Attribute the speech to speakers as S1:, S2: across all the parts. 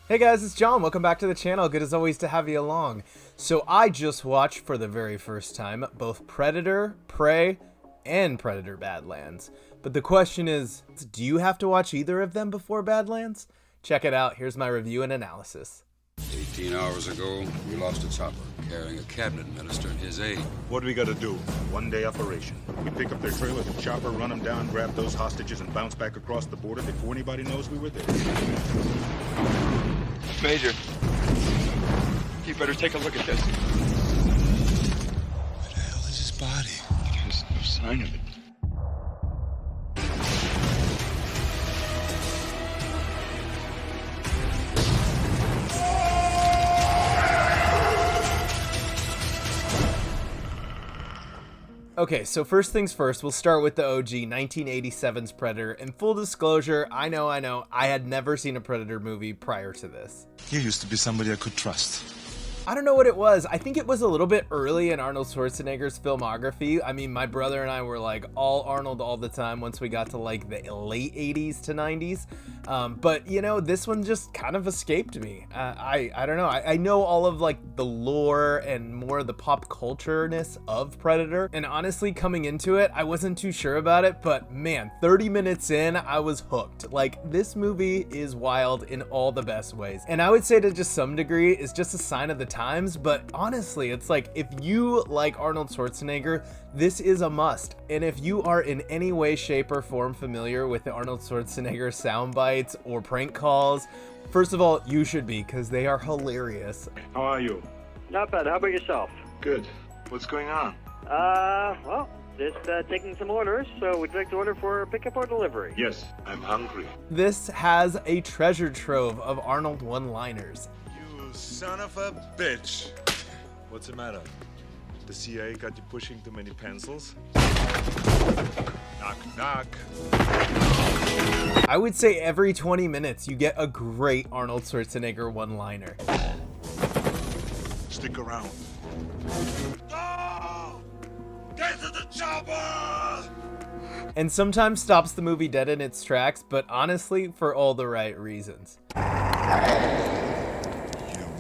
S1: Hey guys, it's John. Welcome back to the channel. Good as always to have you along. So I just watched for the very first time both Predator, Prey, and Predator Badlands. But the question is, do you have to watch either of them before Badlands? Check it out. Here's my review and analysis.
S2: 18 hours ago, we lost a chopper carrying a cabinet minister and his aide.
S3: What do we gotta do? One-day operation. We pick up their trailer, the chopper, run them down, grab those hostages, and bounce back across the border before anybody knows we were there.
S4: Major, you better take a look at this.
S2: Where the hell is his body?
S4: There's no sign of it.
S1: Okay, so first things first, we'll start with the OG 1987's Predator. And full disclosure, I know, I had never seen a Predator movie prior to this.
S5: You used to be somebody I could trust.
S1: I don't know what it was. I think it was a little bit early in Arnold Schwarzenegger's filmography. I mean, my brother and I were like all Arnold all the time once we got to like the late 80s to 90s. But you know, this one just kind of escaped me. I don't know. I know all of like the lore and more of the pop culture-ness of Predator. And honestly, coming into it, I wasn't too sure about it, but man, 30 minutes in, I was hooked. Like, this movie is wild in all the best ways. And I would say to just some degree, it's just a sign of the times, but honestly, it's like, if you like Arnold Schwarzenegger, this is a must. And if you are in any way, shape, or form familiar with the Arnold Schwarzenegger sound bites or prank calls, first of all, you should be, because they are hilarious.
S3: How are you?
S6: Not bad. How about yourself?
S3: Good. What's going on?
S6: Well, just taking some orders. So would you like to order for pickup or delivery?
S3: Yes, I'm hungry.
S1: This has a treasure trove of Arnold one-liners.
S5: You son of a bitch. What's the matter? The CIA got you pushing too many pencils? Knock, knock.
S1: I would say every 20 minutes you get a great Arnold Schwarzenegger one-liner.
S5: Stick around. No! Get to the chopper!
S1: And sometimes stops the movie dead in its tracks, but honestly, for all the right reasons.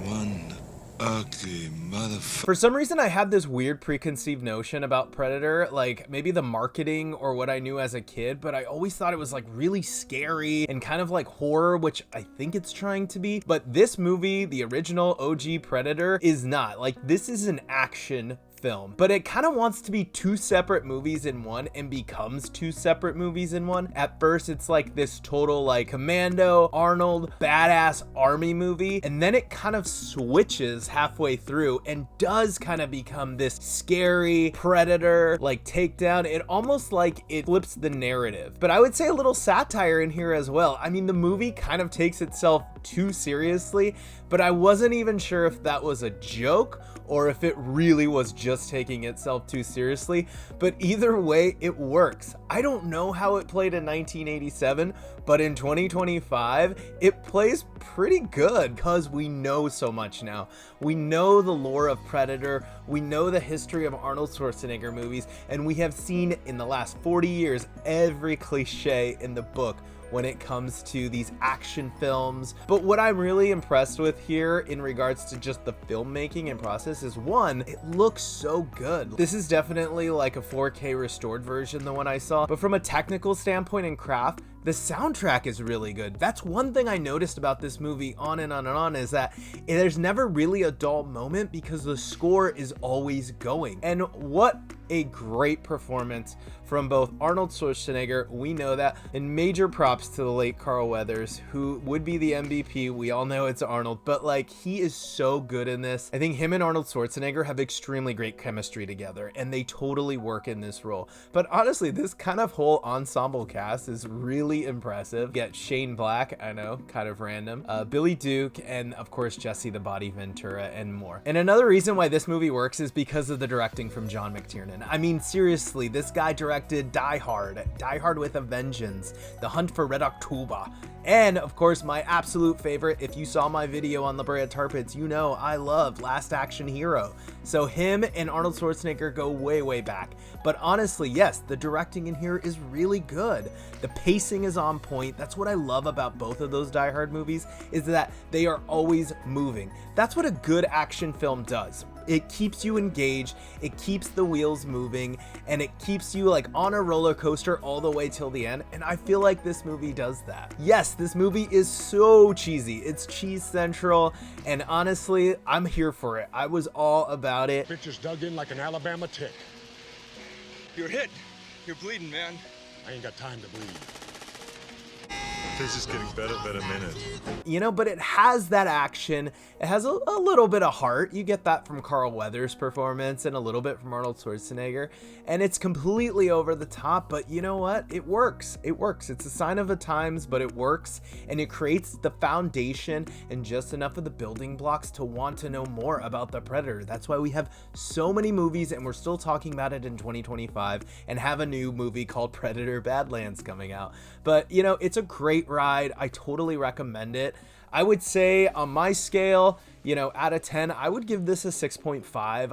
S5: One ugly motherfucker.
S1: For some reason, I had this weird preconceived notion about Predator, like maybe the marketing or what I knew as a kid, but I always thought it was like really scary and kind of like horror, which I think it's trying to be. But this movie, the original OG Predator, is not. Like, this is an action film, but it kind of wants to be two separate movies in one and becomes two separate movies in one. At first, it's like this total like commando, Arnold, badass army movie, and then it kind of switches halfway through and does kind of become this scary Predator like takedown. It almost like it flips the narrative, but I would say a little satire in here as well. I mean, the movie kind of takes itself too seriously, but I wasn't even sure if that was a joke or if it really was just taking itself too seriously. But either way, it works. I don't know how it played in 1987, but in 2025, it plays pretty good because we know so much now. We know the lore of Predator, we know the history of Arnold Schwarzenegger movies, and we have seen in the last 40 years every cliche in the book when it comes to these action films. But what I'm really impressed with here in regards to just the filmmaking and process is, one, it looks so good. This is definitely like a 4K restored version, the one I saw, but from a technical standpoint and craft, the soundtrack is really good. That's one thing I noticed about this movie on and on and on, is that there's never really a dull moment because the score is always going. And what a great performance from both Arnold Schwarzenegger, we know that, and major props to the late Carl Weathers, who would be the MVP. We all know it's Arnold, but like, he is so good in this. I think him and Arnold Schwarzenegger have extremely great chemistry together, and they totally work in this role. But honestly, this kind of whole ensemble cast is really impressive. Get Shane Black, I know, kind of random, Billy Duke, and of course Jesse the Body Ventura, and more. And another reason why this movie works is because of the directing from John McTiernan. action. I mean, seriously, this guy directed Die Hard, Die Hard with a Vengeance, The Hunt for Red October, and of course my absolute favorite, if you saw my video on La Brea Tar Pits, you know I love Last Action Hero. So him and Arnold Schwarzenegger go way, way back. But honestly, yes, the directing in here is really good. The pacing is on point. That's what I love about both of those Die Hard movies, is that they are always moving. That's what a good action film does. It keeps you engaged, it keeps the wheels moving, and it keeps you like on a roller coaster all the way till the end, and I feel like this movie does that. Yes, this movie is so cheesy. It's cheese central, and honestly, I'm here for it. I was all about it.
S7: Bitch is dug in like an Alabama tick.
S4: You're hit. You're bleeding, man.
S7: I ain't got time to bleed.
S5: This is getting better by the minute.
S1: You know, but it has that action. It has a little bit of heart. You get that from Carl Weathers' performance and a little bit from Arnold Schwarzenegger. And it's completely over the top, but you know what? It works. It works. It's a sign of the times, but it works. And it creates the foundation and just enough of the building blocks to want to know more about the Predator. That's why we have so many movies, and we're still talking about it in 2025, and have a new movie called Badlands coming out. But, you know, it's a great ride. I totally recommend it. I would say on my scale, you know, out of 10, I would give this a 6.5.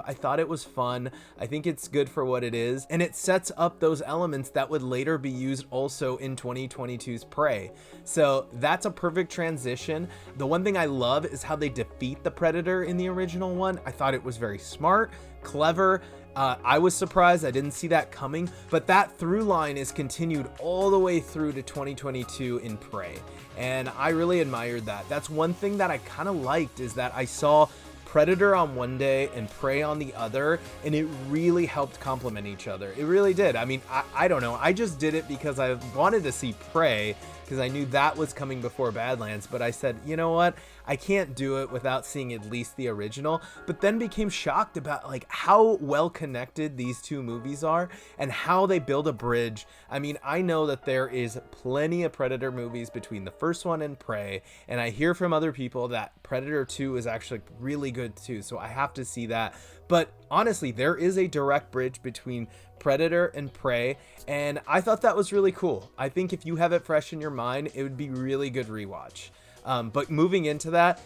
S1: I thought it was fun. I think it's good for what it is, and it sets up those elements that would later be used also in 2022's Prey. So that's a perfect transition. The one thing I love is how they defeat the Predator in the original one. I thought it was very smart, clever. I was surprised. I didn't see that coming, but that through line is continued all the way through to 2022 in Prey, and I really admired that. That's one thing that I kind of liked, is that I saw Predator on one day and Prey on the other, and it really helped complement each other. It really did. I mean, I don't know. I just did it because I wanted to see Prey, because I knew that was coming before Badlands, but I said, you know what? I can't do it without seeing at least the original, but then became shocked about like how well connected these two movies are and how they build a bridge. I mean, I know that there is plenty of Predator movies between the first one and Prey, and I hear from other people that Predator 2 is actually really good too, so I have to see that. But honestly, there is a direct bridge between Predator and Prey, and I thought that was really cool. I think if you have it fresh in your mind, it would be really good rewatch. But moving into that,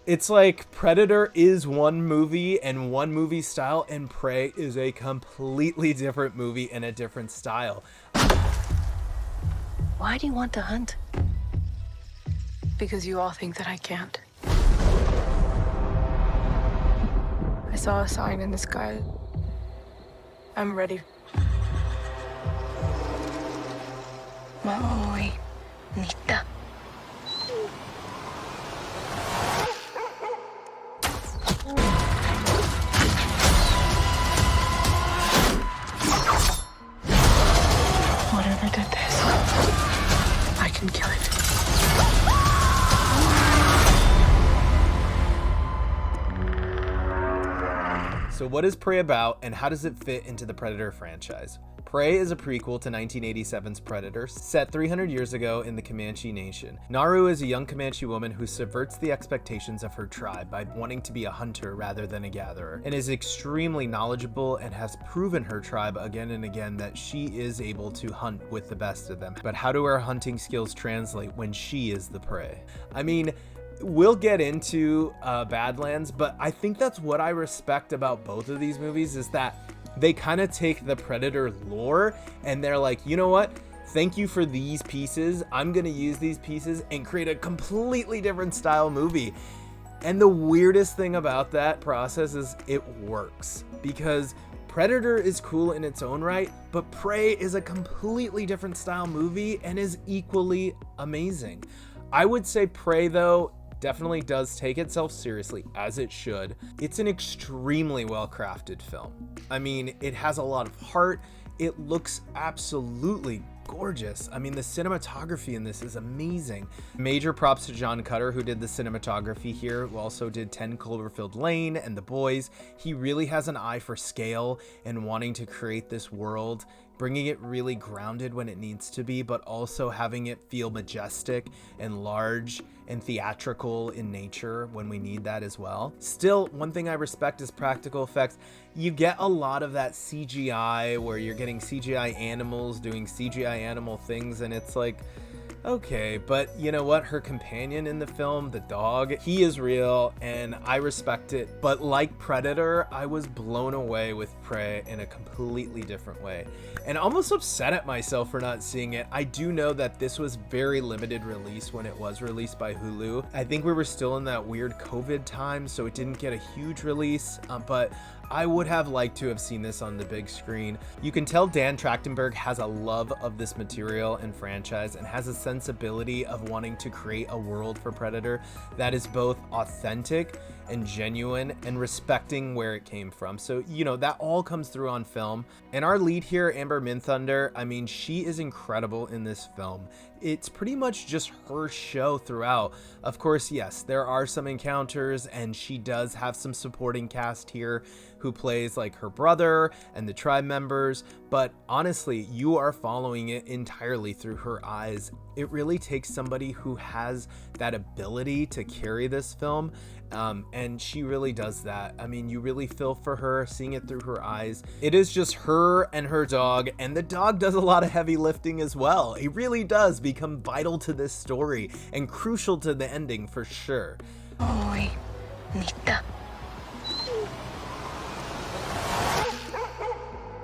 S1: it's like Predator is one movie and one movie style, and Prey is a completely different movie and a different style.
S8: Why do you want to hunt? Because you all think that I can't. I saw a sign in the sky. I'm ready. Maui, Nita. Whatever did this, I can kill it.
S1: So what is Prey about, and how does it fit into the Predator franchise? Prey is a prequel to 1987's Predator, set 300 years ago in the Comanche Nation. Naru is a young Comanche woman who subverts the expectations of her tribe by wanting to be a hunter rather than a gatherer, and is extremely knowledgeable and has proven her tribe again and again that she is able to hunt with the best of them. But how do her hunting skills translate when she is the prey? I mean, we'll get into Badlands, but I think that's what I respect about both of these movies, is that they kind of take the Predator lore and they're like, you know what? Thank you for these pieces. I'm going to use these pieces and create a completely different style movie. And the weirdest thing about that process is it works, because Predator is cool in its own right, but Prey is a completely different style movie and is equally amazing. I would say Prey, though, definitely does take itself seriously, as it should. It's an extremely well-crafted film. I mean, it has a lot of heart. It looks absolutely gorgeous. I mean, the cinematography in this is amazing. Major props to John Cutter, who did the cinematography here, who also did 10 Cloverfield Lane and The Boys. He really has an eye for scale and wanting to create this world bringing it really grounded when it needs to be, but also having it feel majestic and large and theatrical in nature when we need that as well. Still, one thing I respect is practical effects. You get a lot of that CGI where you're getting CGI animals doing CGI animal things, and it's like, okay, but you know what? Her companion in the film, the dog, he is real and I respect it. But like Predator, I was blown away with Prey in a completely different way and almost upset at myself for not seeing it. I do know that this was very limited release when it was released by Hulu. I think we were still in that weird COVID time, so it didn't get a huge release, but I would have liked to have seen this on the big screen. You can tell Dan Trachtenberg has a love of this material and franchise and has a sensibility of wanting to create a world for Predator that is both authentic and genuine and respecting where it came from. So, you know, that all comes through on film. And our lead here, Amber Midthunder, I mean, she is incredible in this film. It's pretty much just her show throughout. Of course, yes, there are some encounters and she does have some supporting cast here who plays like her brother and the tribe members, but honestly, you are following it entirely through her eyes. It really takes somebody who has that ability to carry this film, and she really does that. I mean, you really feel for her seeing it through her eyes. It is just her and her dog, and the dog does a lot of heavy lifting as well. He really does become vital to this story and crucial to the ending for sure.
S8: Muy bonita.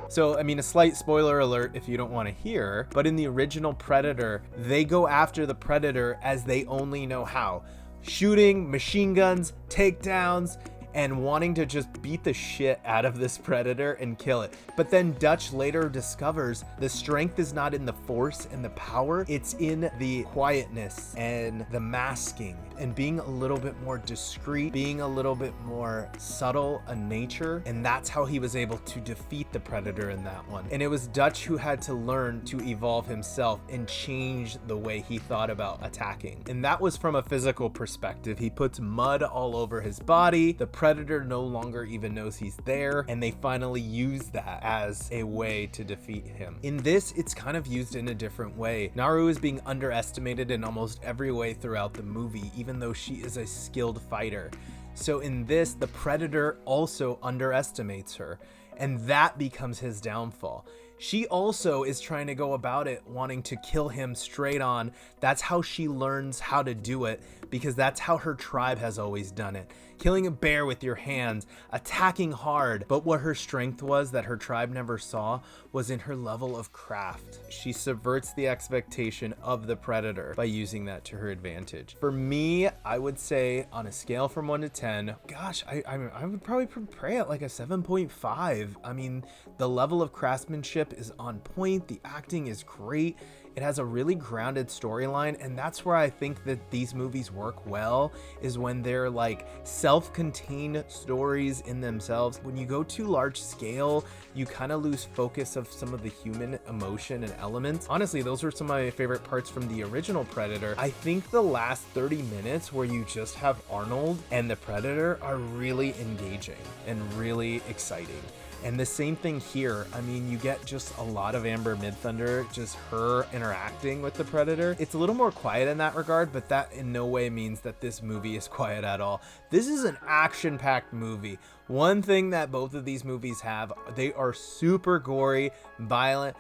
S1: So, I mean, a slight spoiler alert if you don't want to hear, but in the original Predator, they go after the Predator as they only know how. Shooting, machine guns, takedowns, and wanting to just beat the shit out of this Predator and kill it. But then Dutch later discovers the strength is not in the force and the power, it's in the quietness and the masking and being a little bit more discreet, being a little bit more subtle in nature. And that's how he was able to defeat the Predator in that one. And it was Dutch who had to learn to evolve himself and change the way he thought about attacking. And that was from a physical perspective. He puts mud all over his body. The Predator no longer even knows he's there, and they finally use that as a way to defeat him. In this, it's kind of used in a different way. Naru is being underestimated in almost every way throughout the movie, even though she is a skilled fighter. So in this, the Predator also underestimates her, and that becomes his downfall. She also is trying to go about it wanting to kill him straight on. That's how she learns how to do it, because that's how her tribe has always done it. Killing a bear with your hands, attacking hard. But what her strength was that her tribe never saw was in her level of craft. She subverts the expectation of the Predator by using that to her advantage. For me, I would say on a scale from 1 to 10, gosh, I would probably pray at like a 7.5. I mean, the level of craftsmanship is on point. The acting is great. It has a really grounded storyline, and that's where I think that these movies work well, is when they're like self-contained stories in themselves. When you go too large scale, you kind of lose focus of some of the human emotion and elements. Honestly, those were some of my favorite parts from the original Predator. I think the last 30 minutes where you just have Arnold and the Predator are really engaging and really exciting. And the same thing here. I mean, you get just a lot of Amber Midthunder, just her interacting with the Predator. It's a little more quiet in that regard, but that in no way means that this movie is quiet at all. This is an action-packed movie. One thing that both of these movies have, they are super gory, violent,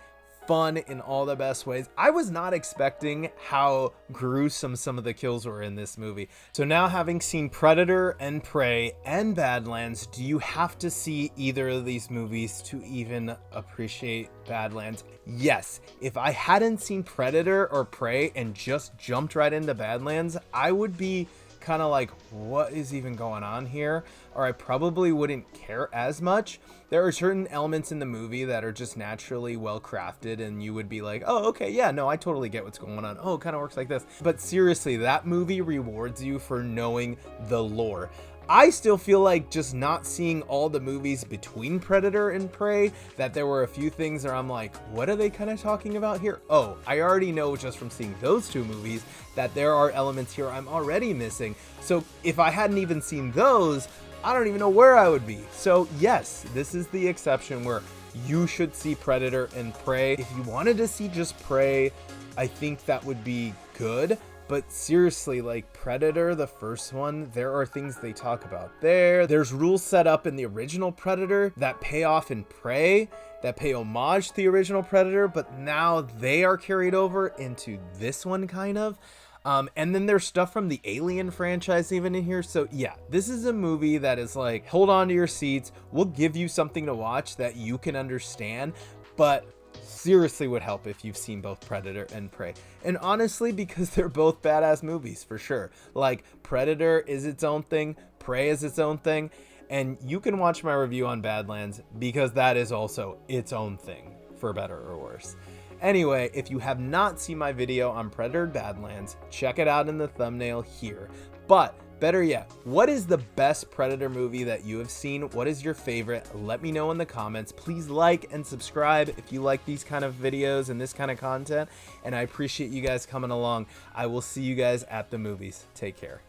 S1: fun in all the best ways. I was not expecting how gruesome some of the kills were in this movie. So now, having seen Predator and Prey and Badlands, do you have to see either of these movies to even appreciate Badlands? Yes. If I hadn't seen Predator or Prey and just jumped right into Badlands, I would be kind of like, what is even going on here? Or I probably wouldn't care as much. There are certain elements in the movie that are just naturally well crafted, and you would be like, oh, okay, yeah, no, I totally get what's going on. Oh, it kind of works like this. But seriously, that movie rewards you for knowing the lore. I still feel like just not seeing all the movies between Predator and Prey, that there were a few things where I'm like, what are they kind of talking about here? Oh, I already know just from seeing those two movies that there are elements here I'm already missing. So if I hadn't even seen those, I don't even know where I would be. So yes, this is the exception where you should see Predator and Prey. If you wanted to see just Prey, I think that would be good. But seriously, like Predator, the first one, there are things they talk about there. There's rules set up in the original Predator that pay off in Prey, that pay homage to the original Predator, but now they are carried over into this one kind of. And then there's stuff from the Alien franchise even in here. So yeah, this is a movie that is like, hold on to your seats. We'll give you something to watch that you can understand, but seriously would help if you've seen both Predator and Prey. And honestly, because they're both badass movies for sure. Like Predator is its own thing, Prey is its own thing, and you can watch my review on Badlands because that is also its own thing, for better or worse. Anyway, if you have not seen my video on Predator Badlands, check it out in the thumbnail here. But better yet, what is the best Predator movie that you have seen? What is your favorite? Let me know in the comments. Please like and subscribe if you like these kind of videos and this kind of content. And I appreciate you guys coming along. I will see you guys at the movies. Take care.